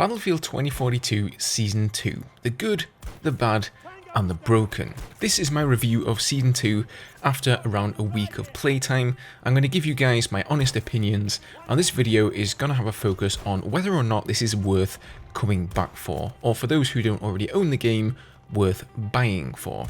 Battlefield 2042 Season 2, the good, the bad, and the broken. This is my review of Season 2 after around a week of playtime. I'm going to give you guys my honest opinions, and this video is going to have a focus on whether or not this is worth coming back for, or for those who don't already own the game, worth buying for.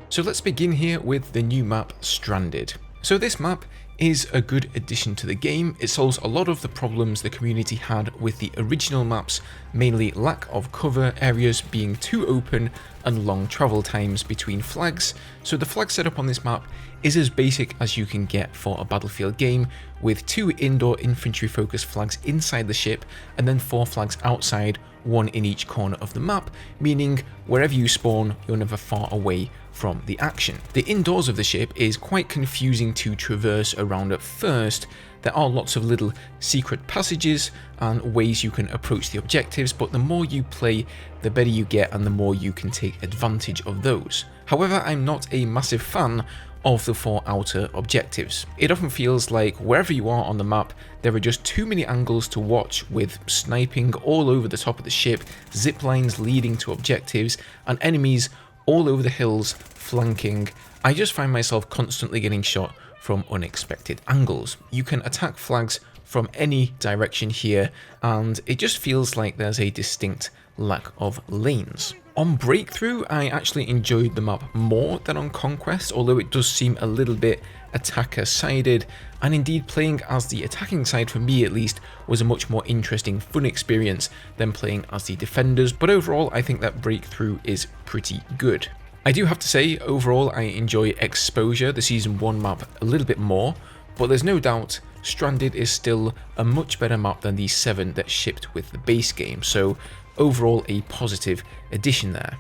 So let's begin here with the new map, Stranded. So this map is a good addition to the game. It solves a lot of the problems the community had with the original maps, mainly lack of cover, areas being too open, and long travel times between flags. So the flag setup on this map is as basic as you can get for a Battlefield game, with 2 indoor infantry focused flags inside the ship and then 4 flags outside, 1 in each corner of the map, meaning wherever you spawn, you're never far away from the action. The indoors of the ship is quite confusing to traverse around at first. There are lots of little secret passages and ways you can approach the objectives, but the more you play, the better you get and the more you can take advantage of those. However, I'm not a massive fan of the 4 outer objectives. It often feels like wherever you are on the map, there are just too many angles to watch, with sniping all over the top of the ship, zip lines leading to objectives, and enemies all over the hills flanking. I just find myself constantly getting shot from unexpected angles. You can attack flags from any direction here, and it just feels like there's a distinct lack of lanes. On Breakthrough, I actually enjoyed the map more than on Conquest, although it does seem a little bit attacker-sided, and indeed playing as the attacking side, for me at least, was a much more interesting, fun experience than playing as the defenders, but overall I think that Breakthrough is pretty good. I do have to say, overall I enjoy Exposure, the Season 1 map, a little bit more, but there's no doubt Stranded is still a much better map than the 7 that shipped with the base game, so overall a positive addition there.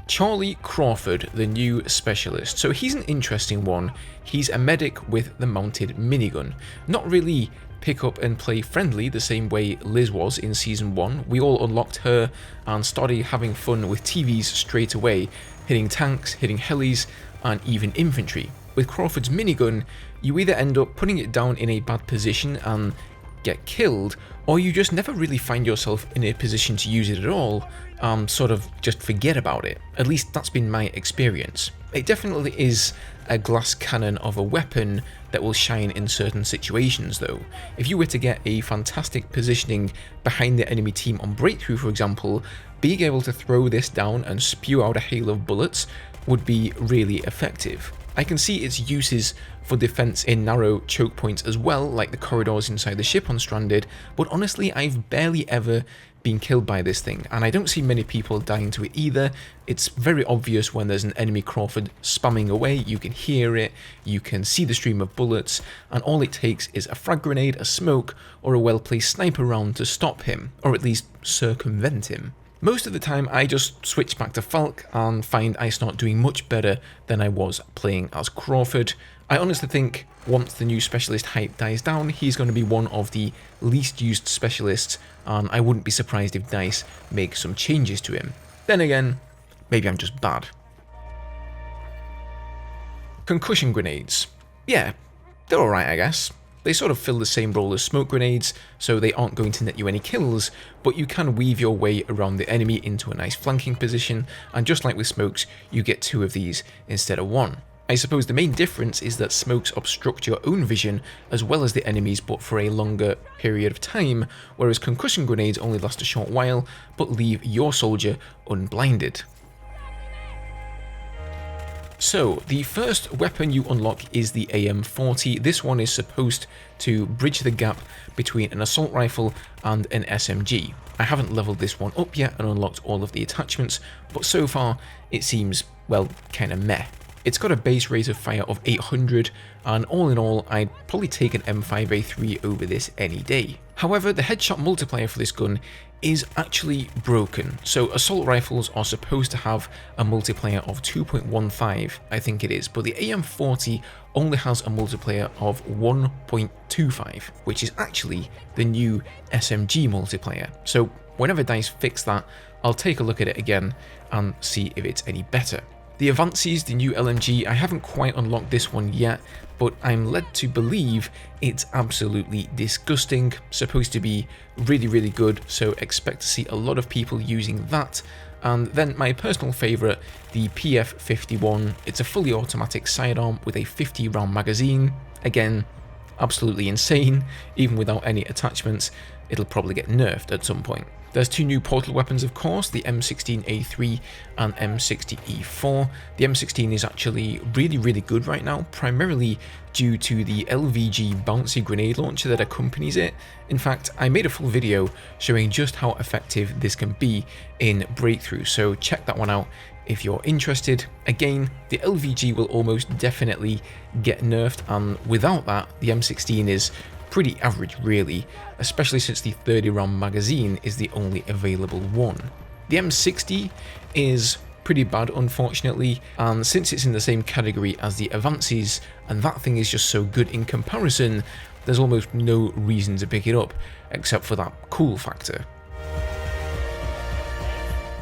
Charlie Crawford, the new specialist. So he's an interesting one. He's a medic with the mounted minigun. Not really pick up and play friendly the same way Liz was in Season 1. We all unlocked her and started having fun with TVs straight away, hitting tanks, hitting helis, and even infantry. With Crawford's minigun, you either end up putting it down in a bad position and get killed, or you just never really find yourself in a position to use it at all, sort of just forget about it. At least that's been my experience. It definitely is a glass cannon of a weapon that will shine in certain situations though. If you were to get a fantastic positioning behind the enemy team on Breakthrough, for example, being able to throw this down and spew out a hail of bullets would be really effective. I can see its uses for defense in narrow choke points as well, like the corridors inside the ship on Stranded, but honestly I've barely ever been killed by this thing, and I don't see many people dying to it either. It's very obvious when there's an enemy Crawford spamming away. You can hear it, you can see the stream of bullets, and all it takes is a frag grenade, a smoke, or a well-placed sniper round to stop him, or at least circumvent him. Most of the time I just switch back to Falk and find I start doing much better than I was playing as Crawford. I honestly think once the new specialist hype dies down, he's going to be one of the least used specialists, and I wouldn't be surprised if DICE make some changes to him. Then again, maybe I'm just bad. Concussion grenades. Yeah, they're alright I guess. They sort of fill the same role as smoke grenades, so they aren't going to net you any kills, but you can weave your way around the enemy into a nice flanking position, and just like with smokes, you get 2 of these instead of 1. I suppose the main difference is that smokes obstruct your own vision as well as the enemy's, but for a longer period of time, whereas concussion grenades only last a short while, but leave your soldier unblinded. So, the first weapon you unlock is the AM-40. This one is supposed to bridge the gap between an assault rifle and an SMG. I haven't leveled this one up yet and unlocked all of the attachments, but so far it seems, well, kinda meh. It's got a base rate of fire of 800, and all in all, I'd probably take an M5A3 over this any day. However, the headshot multiplier for this gun is actually broken. So assault rifles are supposed to have a multiplier of 2.15, I think it is, but the AM-40 only has a multiplier of 1.25, which is actually the new SMG multiplier. So whenever DICE fix that, I'll take a look at it again and see if it's any better. The Avances, the new LMG, I haven't quite unlocked this one yet, but I'm led to believe it's absolutely disgusting, supposed to be really, really good, so expect to see a lot of people using that. And then my personal favourite, the PF51, it's a fully automatic sidearm with a 50 round magazine. Again, absolutely insane, even without any attachments. It'll probably get nerfed at some point. There's two new portal weapons, of course, the M16A3 and M60E4. The M16 is actually really, really good right now, primarily due to the LVG bouncy grenade launcher that accompanies it. In fact, I made a full video showing just how effective this can be in Breakthrough, so check that one out if you're interested. Again, the LVG will almost definitely get nerfed, and without that, the M16 is pretty average really, especially since the 30 round magazine is the only available one. The M60 is pretty bad unfortunately, and since it's in the same category as the Avances and that thing is just so good in comparison, there's almost no reason to pick it up except for that cool factor.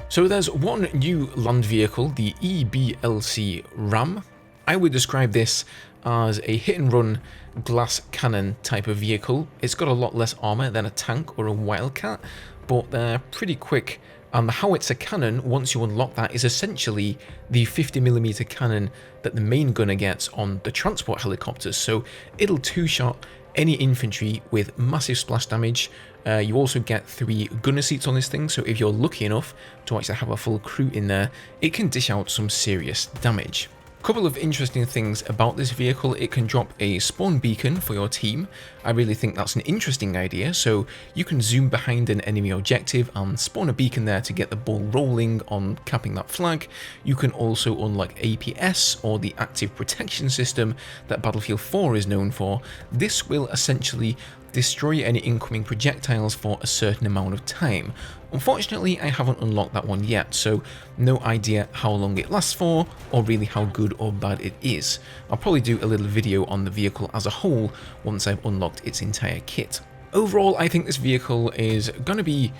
So there's one new land vehicle, the EBLC Ram. I would describe this as a hit and run glass cannon type of vehicle. It's got a lot less armor than a tank or a Wildcat, but they're pretty quick. And the howitzer cannon, once you unlock that, is essentially the 50mm cannon that the main gunner gets on the transport helicopters. So it'll two-shot any infantry with massive splash damage. You also get 3 gunner seats on this thing, so if you're lucky enough to actually have a full crew in there, it can dish out some serious damage. Couple of interesting things about this vehicle: it can drop a spawn beacon for your team. I really think that's an interesting idea, so you can zoom behind an enemy objective and spawn a beacon there to get the ball rolling on capping that flag. You can also unlock APS, or the active protection system that Battlefield 4 is known for. This will essentially destroy any incoming projectiles for a certain amount of time. Unfortunately, I haven't unlocked that one yet, so no idea how long it lasts for, or really how good or bad it is. I'll probably do a little video on the vehicle as a whole once I've unlocked its entire kit. Overall, I think this vehicle is going to be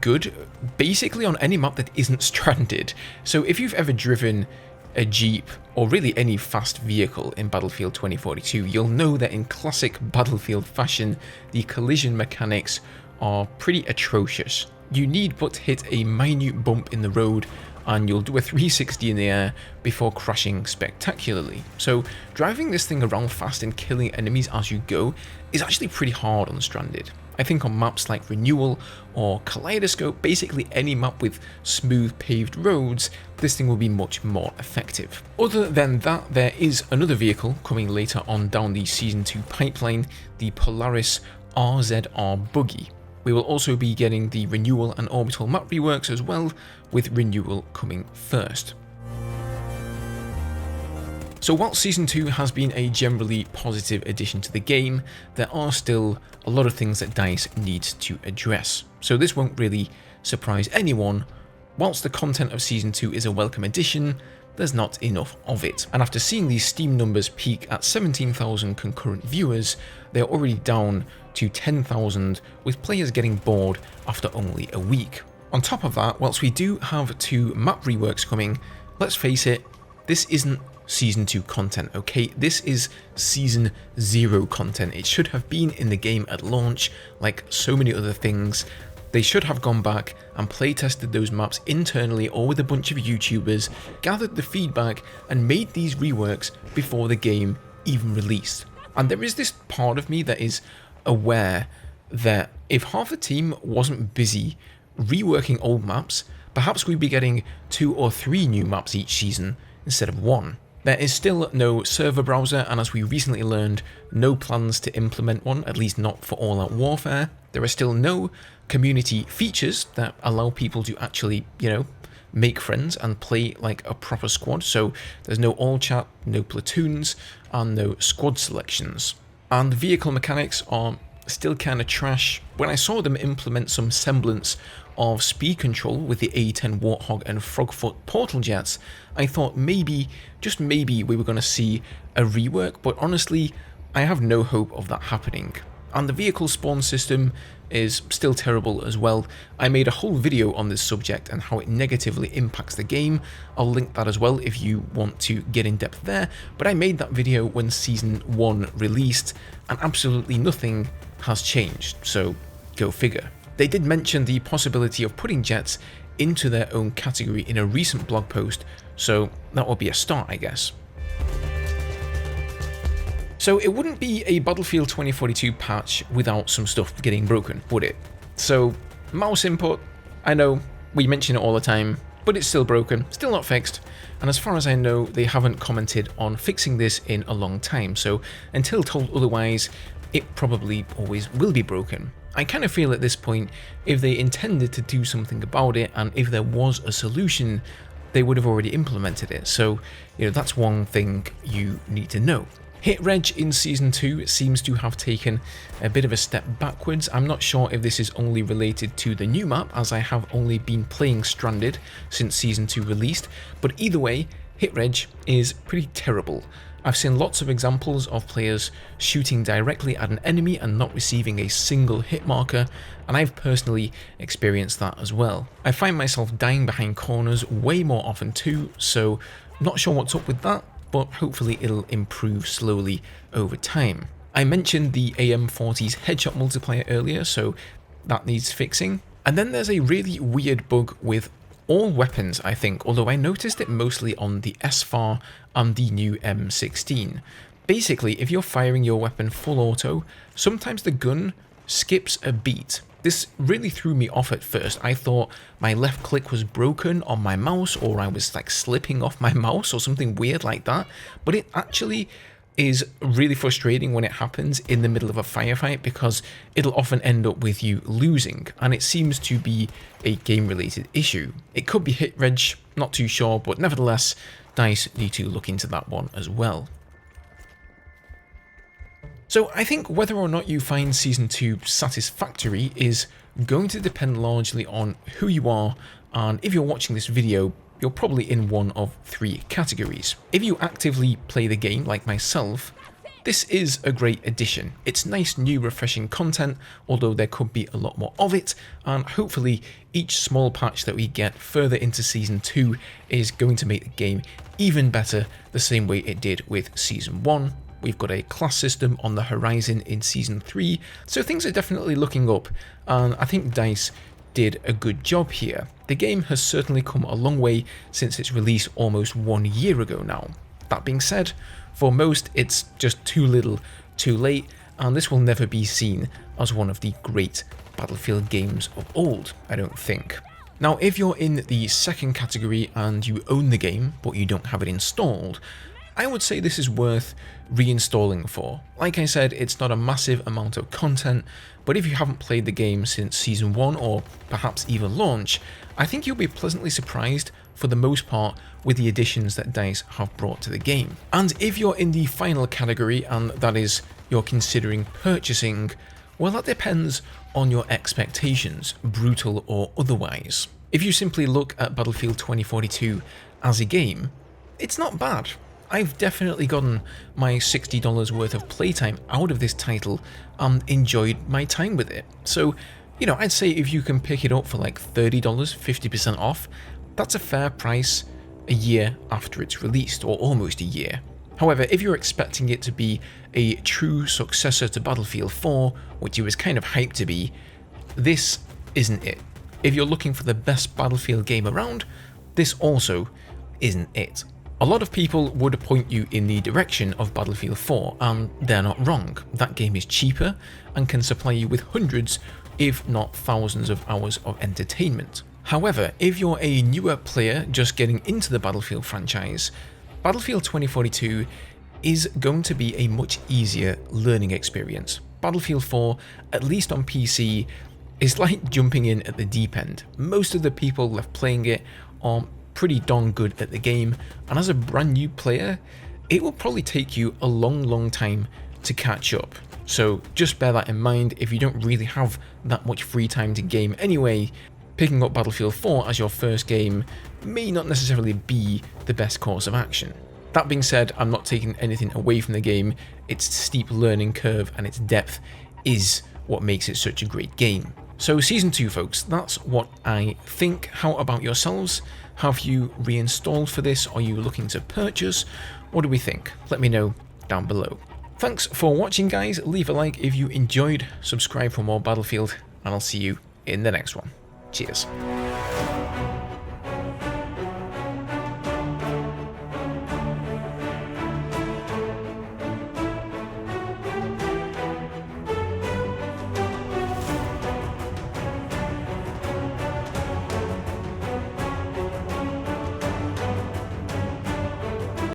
good, basically on any map that isn't stranded. So if you've ever driven a Jeep, or really any fast vehicle in Battlefield 2042, you'll know that in classic Battlefield fashion, the collision mechanics are pretty atrocious. You need but hit a minute bump in the road and you'll do a 360 in the air before crashing spectacularly. So driving this thing around fast and killing enemies as you go is actually pretty hard on Stranded. I think on maps like Renewal or Kaleidoscope, basically any map with smooth paved roads, this thing will be much more effective. Other than that, there is another vehicle coming later on down the Season 2 pipeline, the Polaris RZR Buggy. We will also be getting the Renewal and Orbital map reworks as well, with Renewal coming first. So while Season 2 has been a generally positive addition to the game, there are still a lot of things that DICE needs to address. So this won't really surprise anyone. Whilst the content of Season 2 is a welcome addition, there's not enough of it. And after seeing these Steam numbers peak at 17,000 concurrent viewers, they're already down to 10,000, with players getting bored after only a week. On top of that, whilst we do have 2 map reworks coming, let's face it, this isn't Season 2 content, okay? This is Season 0 content. It should have been in the game at launch, like so many other things. They should have gone back and playtested those maps internally or with a bunch of YouTubers, gathered the feedback and made these reworks before the game even released. And there is this part of me that is aware that if half the team wasn't busy reworking old maps, perhaps we'd be getting 2 or 3 new maps each season instead of 1. There is still no server browser, and as we recently learned, no plans to implement one, at least not for All Out Warfare. There are still no community features that allow people to actually, make friends and play like a proper squad. So there's no all chat, no platoons, and no squad selections. And the vehicle mechanics are still kind of trash. When I saw them implement some semblance of speed control with the A10 Warthog and Frogfoot portal jets, I thought maybe, just maybe, we were going to see a rework, but honestly, I have no hope of that happening. And the vehicle spawn system is still terrible as well. I made a whole video on this subject and how it negatively impacts the game. I'll link that as well if you want to get in depth there, but I made that video when Season 1 released and absolutely nothing has changed, so go figure. They did mention the possibility of putting jets into their own category in a recent blog post, so that would be a start, I guess. So it wouldn't be a Battlefield 2042 patch without some stuff getting broken, would it? So, mouse input, I know, we mention it all the time, but it's still broken, still not fixed, and as far as I know, they haven't commented on fixing this in a long time, so until told otherwise, it probably always will be broken. I kind of feel at this point, if they intended to do something about it, and if there was a solution, they would have already implemented it, so, that's one thing you need to know. Hit reg in Season 2 seems to have taken a bit of a step backwards. I'm not sure if this is only related to the new map, as I have only been playing Stranded since Season 2 released, but either way, hit reg is pretty terrible. I've seen lots of examples of players shooting directly at an enemy and not receiving a single hit marker, and I've personally experienced that as well. I find myself dying behind corners way more often too, so not sure what's up with that, but hopefully it'll improve slowly over time. I mentioned the AM40's headshot multiplier earlier, so that needs fixing. And then there's a really weird bug with all weapons, I think, although I noticed it mostly on the SFAR and the new M16. Basically, if you're firing your weapon full auto, sometimes the gun skips a beat. This really threw me off at first. I thought my left click was broken on my mouse, or I was like slipping off my mouse or something weird like that, but it actually is really frustrating when it happens in the middle of a firefight, because it'll often end up with you losing, and it seems to be a game related issue. It could be hit reg, not too sure, but nevertheless, DICE need to look into that one as well. So I think whether or not you find Season 2 satisfactory is going to depend largely on who you are, and if you're watching this video, you're probably in one of three categories. If you actively play the game like myself, this is a great addition. It's nice, new, refreshing content, although there could be a lot more of it, and hopefully each small patch that we get further into Season 2 is going to make the game even better, the same way it did with Season 1. We've got a class system on the horizon in Season 3, so things are definitely looking up, and I think DICE did a good job here. The game has certainly come a long way since its release almost 1 year ago now. That being said, for most it's just too little, too late, and this will never be seen as one of the great Battlefield games of old, I don't think. Now, if you're in the second category and you own the game, but you don't have it installed, I would say this is worth reinstalling for. Like I said, it's not a massive amount of content, but if you haven't played the game since Season 1 or perhaps even launch, I think you'll be pleasantly surprised for the most part with the additions that DICE have brought to the game. And if you're in the final category, and that is you're considering purchasing, well, that depends on your expectations, brutal or otherwise. If you simply look at Battlefield 2042 as a game, it's not bad. I've definitely gotten my $60 worth of playtime out of this title and enjoyed my time with it. So, I'd say if you can pick it up for like $30, 50% off, that's a fair price a year after it's released, or almost a year. However, if you're expecting it to be a true successor to Battlefield 4, which it was kind of hyped to be, this isn't it. If you're looking for the best Battlefield game around, this also isn't it. A lot of people would point you in the direction of Battlefield 4, and they're not wrong. That game is cheaper and can supply you with hundreds, if not thousands of hours of entertainment. However, if you're a newer player just getting into the Battlefield franchise, Battlefield 2042 is going to be a much easier learning experience. Battlefield 4, at least on PC, is like jumping in at the deep end. Most of the people left playing it are pretty darn good at the game, and as a brand new player, it will probably take you a long time to catch up. So just bear that in mind. If you don't really have that much free time to game anyway, picking up Battlefield 4 as your first game may not necessarily be the best course of action. That being said, I'm not taking anything away from the game. Its steep learning curve and its depth is what makes it such a great game. So Season 2 folks, that's what I think. How about yourselves? Have you reinstalled for this? Are you looking to purchase? What do we think? Let me know down below. Thanks for watching guys, leave a like if you enjoyed, subscribe for more Battlefield, and I'll see you in the next one. Cheers.